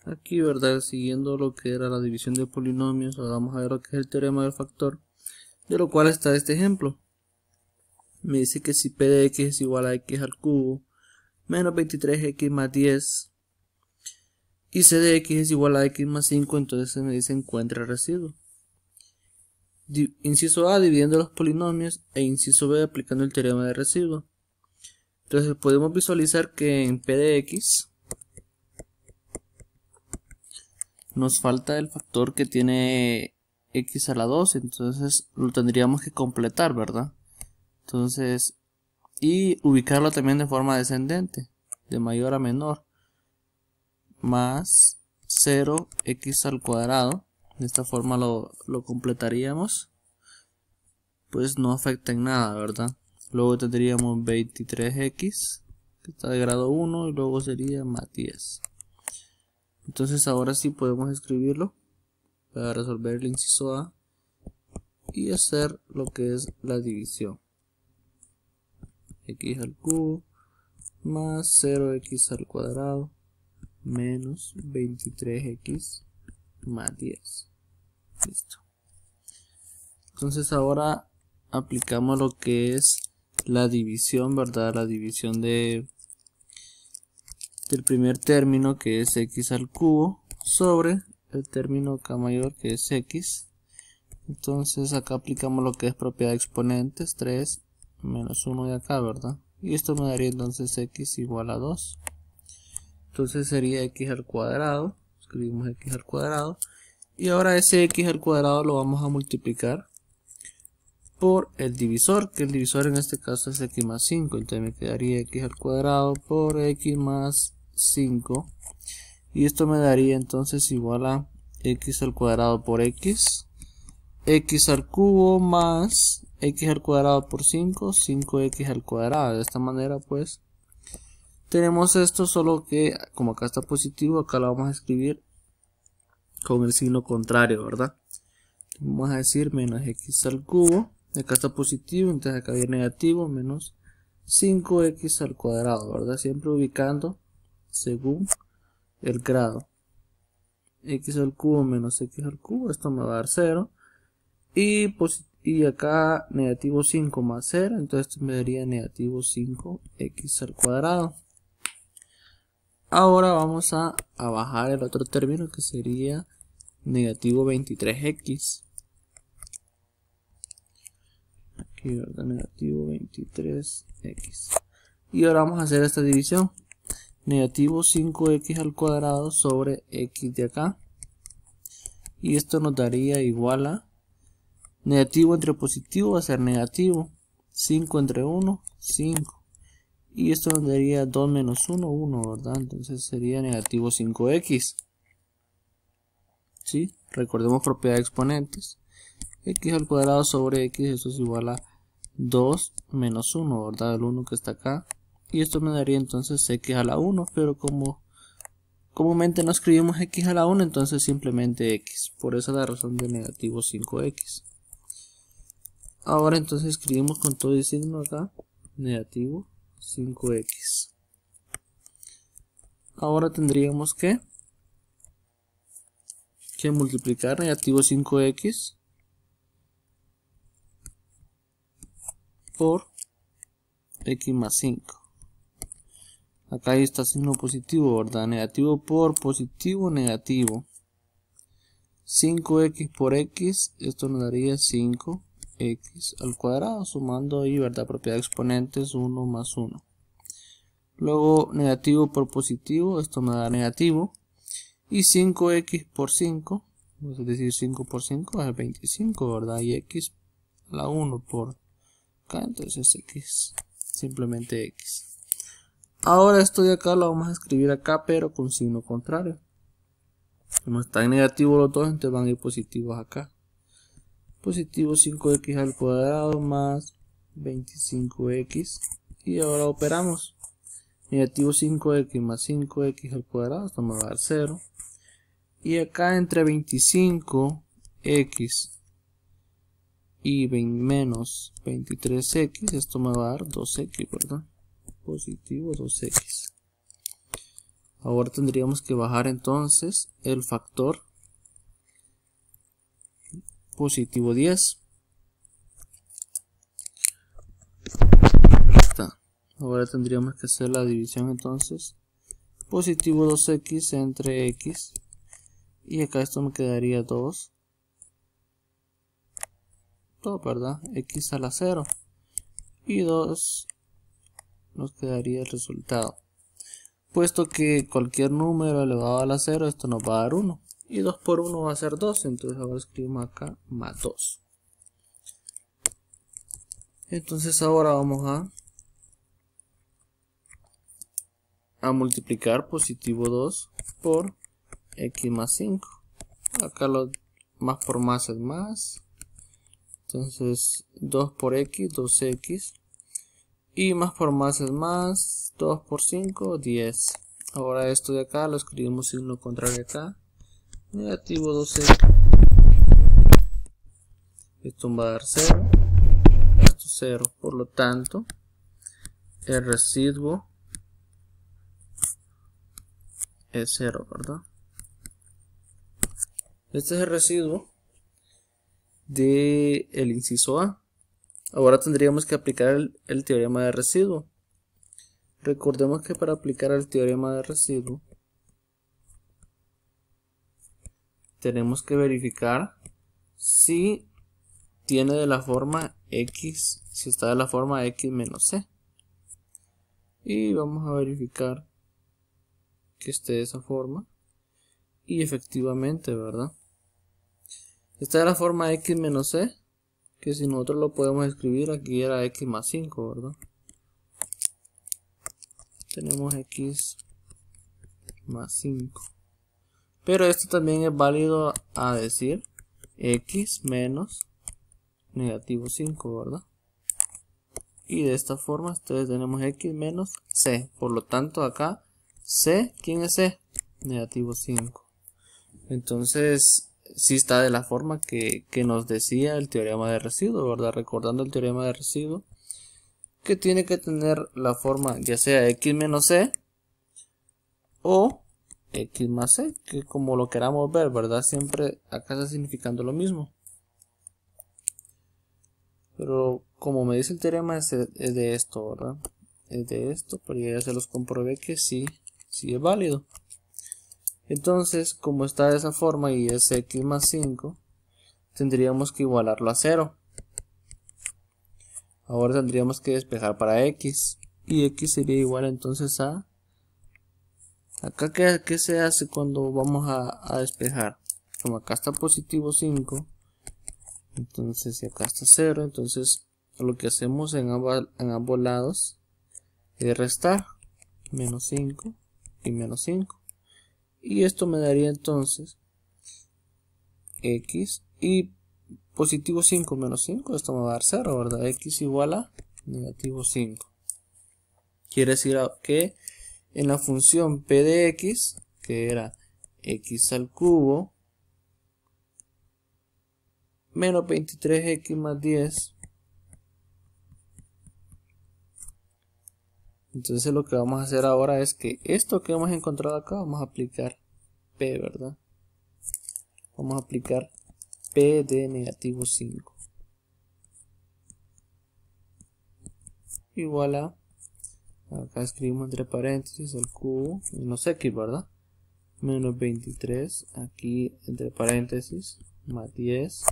Aquí, ¿verdad? Siguiendo lo que era la división de polinomios, ahora vamos a ver lo que es el teorema del factor, de lo cual está este ejemplo. Me dice que si p de x es igual a x al cubo menos 23x más 10 y c de x es igual a x más 5, entonces me dice encuentra el residuo. Inciso A, dividiendo los polinomios, e inciso B, aplicando el teorema de residuo. Entonces podemos visualizar que en p de x nos falta el factor que tiene x a la 2, entonces lo tendríamos que completar, ¿verdad? Entonces, y ubicarlo también de forma descendente, de mayor a menor, más 0x al cuadrado. De esta forma lo completaríamos, pues no afecta en nada, ¿verdad? Luego tendríamos 23x, que está de grado 1, y luego sería más 10. Entonces ahora sí podemos escribirlo para resolver el inciso A y hacer lo que es la división. X al cubo más 0x al cuadrado menos 23x más 10. Listo. Entonces ahora aplicamos lo que es la división, ¿verdad? La división del primer término, que es x al cubo, sobre el término k mayor, que es x. Entonces acá aplicamos lo que es propiedad de exponentes, 3 menos 1 de acá, ¿verdad? Y esto me daría entonces x igual a 2. Entonces sería x al cuadrado, escribimos x al cuadrado, y ahora ese x al cuadrado lo vamos a multiplicar por el divisor, que el divisor en este caso es x más 5, entonces me quedaría x al cuadrado por x más 5, y esto me daría entonces igual a x al cuadrado por x al cubo más x al cuadrado por 5, 5x al cuadrado. De esta manera pues tenemos esto, solo que como acá está positivo, acá lo vamos a escribir con el signo contrario, ¿verdad? Vamos a decir menos x al cubo, acá está positivo, entonces acá viene negativo, menos 5x al cuadrado, ¿verdad? Siempre ubicando según el grado. X al cubo menos x al cubo, esto me va a dar 0. Y acá negativo 5 más 0, entonces esto me daría negativo 5x al cuadrado. Ahora vamos a bajar el otro término, que sería negativo 23x. Aquí, ¿verdad? Negativo 23x. Y ahora vamos a hacer esta división. Negativo 5x al cuadrado sobre x de acá. Y esto nos daría igual a negativo entre positivo va a ser negativo. 5 entre 1, 5. Y esto nos daría 2 menos 1, 1, ¿verdad? Entonces sería negativo 5x. ¿Sí? Recordemos propiedad de exponentes. X al cuadrado sobre x, esto es igual a 2 menos 1, ¿verdad? El 1 que está acá. Y esto me daría entonces x a la 1, pero como comúnmente no escribimos x a la 1, entonces simplemente x. Por eso la razón de negativo 5x. Ahora entonces escribimos con todo el signo acá, negativo 5x. Ahora tendríamos que multiplicar negativo 5x por x más 5. Acá está signo positivo, ¿verdad? Negativo por positivo, negativo. 5x por x, esto nos daría 5x al cuadrado, sumando ahí, ¿verdad? Propiedad de exponentes, 1 más 1. Luego negativo por positivo, esto me da negativo. Y 5x por 5, es decir 5 por 5 es 25, ¿verdad? Y x a la 1 por acá, entonces x, simplemente x. Ahora esto de acá lo vamos a escribir acá, pero con signo contrario. Como están negativos los dos, entonces van a ir positivos acá. Positivo 5x al cuadrado más 25x. Y ahora operamos. Negativo 5x más 5x al cuadrado, esto me va a dar 0. Y acá entre 25x y menos 23x, esto me va a dar 2x, ¿verdad? Positivo 2x. Ahora tendríamos que bajar entonces el factor positivo 10. Está. Ahora tendríamos que hacer la división entonces. Positivo 2x entre x. Y acá esto me quedaría 2. Todo, ¿verdad? X a la 0. Y 2 nos quedaría el resultado. Puesto que cualquier número elevado a la 0, esto nos va a dar 1. Y 2 por 1 va a ser 2. Entonces ahora escribimos acá más 2. Entonces ahora vamos a multiplicar positivo 2 por x más 5. Acá lo más por más es más. Entonces 2 por x, 2x. Y más por más es más. 2 por 5, 10. Ahora esto de acá lo escribimos signo contrario acá. Negativo 2x. Esto va a dar 0. Esto 0. Por lo tanto, el residuo es 0, ¿verdad? Este es el residuo del inciso A. Ahora tendríamos que aplicar el teorema de residuo. Recordemos que para aplicar el teorema de residuo tenemos que verificar si tiene de la forma x, si está de la forma x menos c. Y vamos a verificar que esté de esa forma. Y efectivamente, ¿verdad? Está de la forma x menos c, que si nosotros lo podemos escribir aquí era x más 5, ¿verdad? Tenemos x más 5. Pero esto también es válido a decir x menos negativo 5, ¿verdad? Y de esta forma entonces tenemos x menos c. Por lo tanto acá c, ¿quién es c? Negativo 5. Entonces sí está de la forma que nos decía el teorema de residuo, ¿verdad? Recordando el teorema de residuo, que tiene que tener la forma ya sea x menos c o x más c, que como lo queramos ver, ¿verdad? Siempre acá está significando lo mismo. Pero como me dice el teorema es de esto, ¿verdad? Es de esto, pero ya se los comprobé que sí es válido. Entonces, como está de esa forma y es x más 5, tendríamos que igualarlo a 0. Ahora tendríamos que despejar para x. Y x sería igual entonces a... Acá, ¿qué se hace cuando vamos a despejar? Como acá está positivo 5, entonces si acá está 0, entonces lo que hacemos en ambos lados es restar. Menos 5 y menos 5. Y esto me daría entonces x y positivo 5 menos 5, esto me va a dar 0, ¿verdad? X igual a negativo 5. Quiere decir que en la función p de x, que era x al cubo menos 23x más 10, entonces lo que vamos a hacer ahora es que esto que hemos encontrado acá vamos a aplicar p, ¿verdad? Vamos a aplicar p de negativo 5 igual a, acá escribimos entre paréntesis el cubo menos x, ¿verdad? Menos 23 aquí entre paréntesis más 10.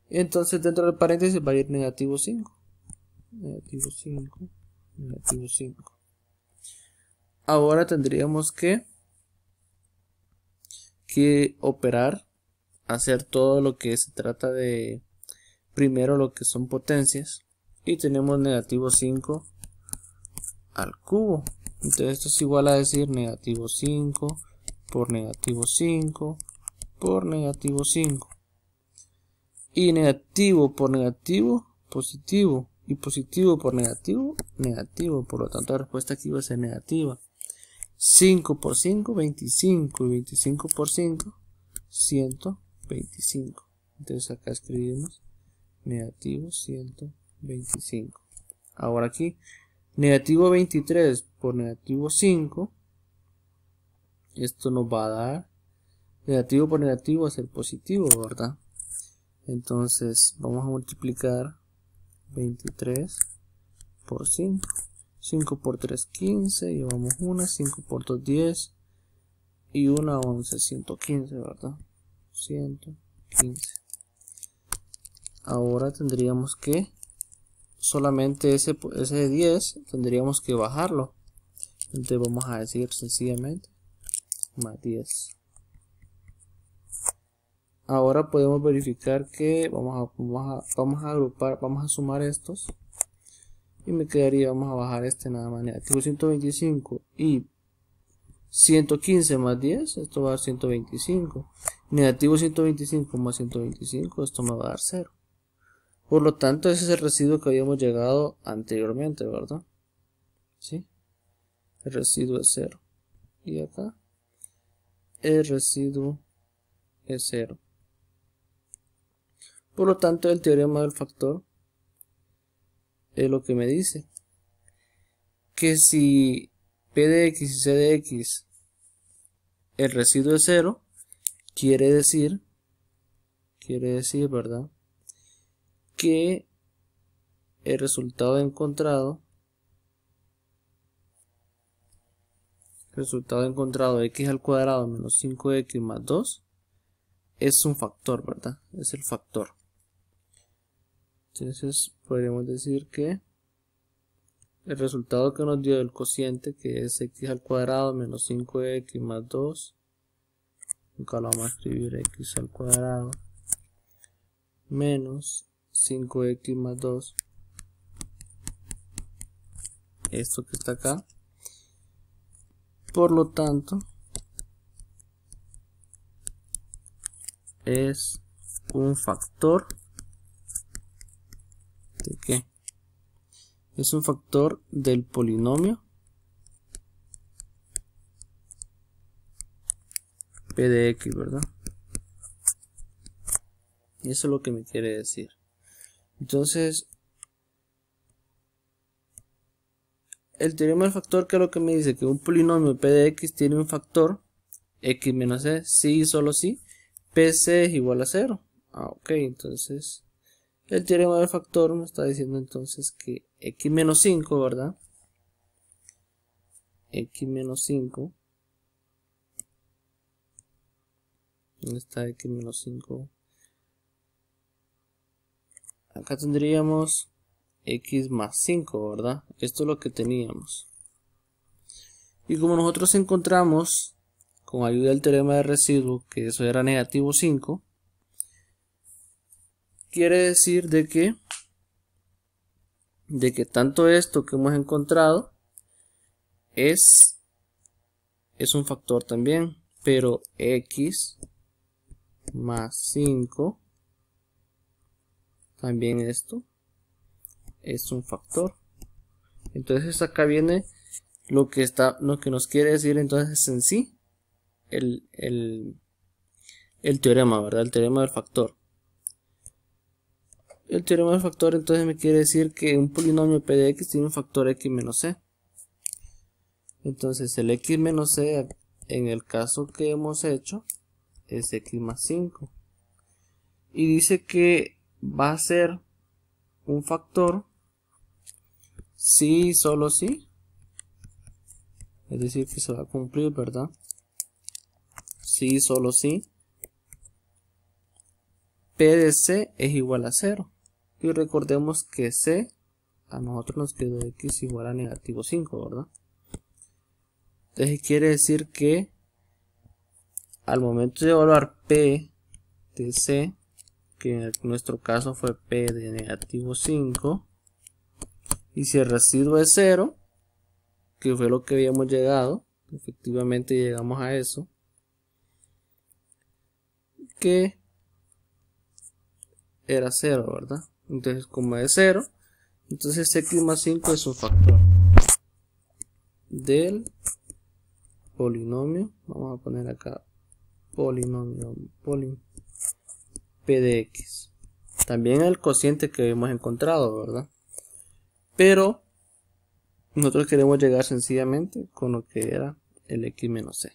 Entonces dentro del paréntesis va a ir negativo 5. Negativo 5. Negativo 5. Ahora tendríamos que operar, hacer todo lo que se trata de, primero lo que son potencias. Y tenemos negativo 5 al cubo. Entonces esto es igual a decir negativo 5 por negativo 5 por negativo 5. Y negativo por negativo, positivo. Y positivo por negativo, negativo. Por lo tanto la respuesta aquí va a ser negativa. 5 por 5, 25. Y 25 por 5, 125. Entonces acá escribimos negativo 125. Ahora aquí, negativo 23 por negativo 5 esto nos va a dar negativo por negativo va a ser positivo, ¿verdad? Entonces vamos a multiplicar 23 por 5. 5 por 3, 15, llevamos 1, 5 por 2, 10 y 1, 11, 115, ¿verdad? 115. Ahora tendríamos que solamente ese 10 tendríamos que bajarlo. Entonces vamos a decir sencillamente más 10. Ahora podemos verificar que vamos a agrupar, vamos a sumar estos y me quedaría, vamos a bajar este nada más, negativo 125 y 115 más 10, esto va a dar 125, negativo 125 más 125, esto me va a dar 0. Por lo tanto, ese es el residuo que habíamos llegado anteriormente, ¿verdad? ¿Sí? El residuo es 0. Y acá, el residuo es 0. Por lo tanto, el teorema del factor es lo que me dice que si P de X y C de X el residuo es 0, quiere decir, ¿verdad?, que el resultado encontrado de x al cuadrado menos 5x más 2 es un factor, ¿verdad? Es el factor. Entonces podríamos decir que el resultado que nos dio el cociente, que es x al cuadrado menos 5x más 2, acá lo vamos a escribir x al cuadrado menos 5x más 2, esto que está acá. Por lo tanto, es un factor ¿de qué? Es un factor del polinomio P de X, ¿verdad? Y eso es lo que me quiere decir. Entonces, el teorema del factor, ¿qué es lo que me dice? Que un polinomio P de X tiene un factor X menos C, sí y solo sí, PC es igual a 0. Ok, entonces el teorema del factor me está diciendo entonces que X menos 5, ¿verdad? X menos 5. ¿Dónde está X menos 5? Acá tendríamos X más 5, ¿verdad? Esto es lo que teníamos. Y como nosotros encontramos, con ayuda del teorema de residuo, que eso era negativo 5, quiere decir de que tanto esto que hemos encontrado es un factor también, pero X más 5, también esto es un factor. Entonces acá viene lo que nos quiere decir entonces en sí el teorema, ¿verdad? El teorema del factor. El teorema del factor entonces me quiere decir que un polinomio P de X tiene un factor X menos C. Entonces el X menos C en el caso que hemos hecho es X más 5. Y dice que va a ser un factor sí, solo sí. Es decir, que se va a cumplir, ¿verdad? Sí, solo sí. P de C es igual a 0. Y recordemos que C, a nosotros nos quedó X igual a negativo 5, ¿verdad? Entonces quiere decir que al momento de evaluar P de C, que en nuestro caso fue P de negativo 5, y si el residuo es 0, que fue lo que habíamos llegado, efectivamente llegamos a eso, que era 0, ¿verdad? Entonces como es 0, entonces X más 5 es un factor del polinomio, vamos a poner acá polinomio P de X. También el cociente que hemos encontrado, ¿verdad? Pero nosotros queremos llegar sencillamente con lo que era el X menos C.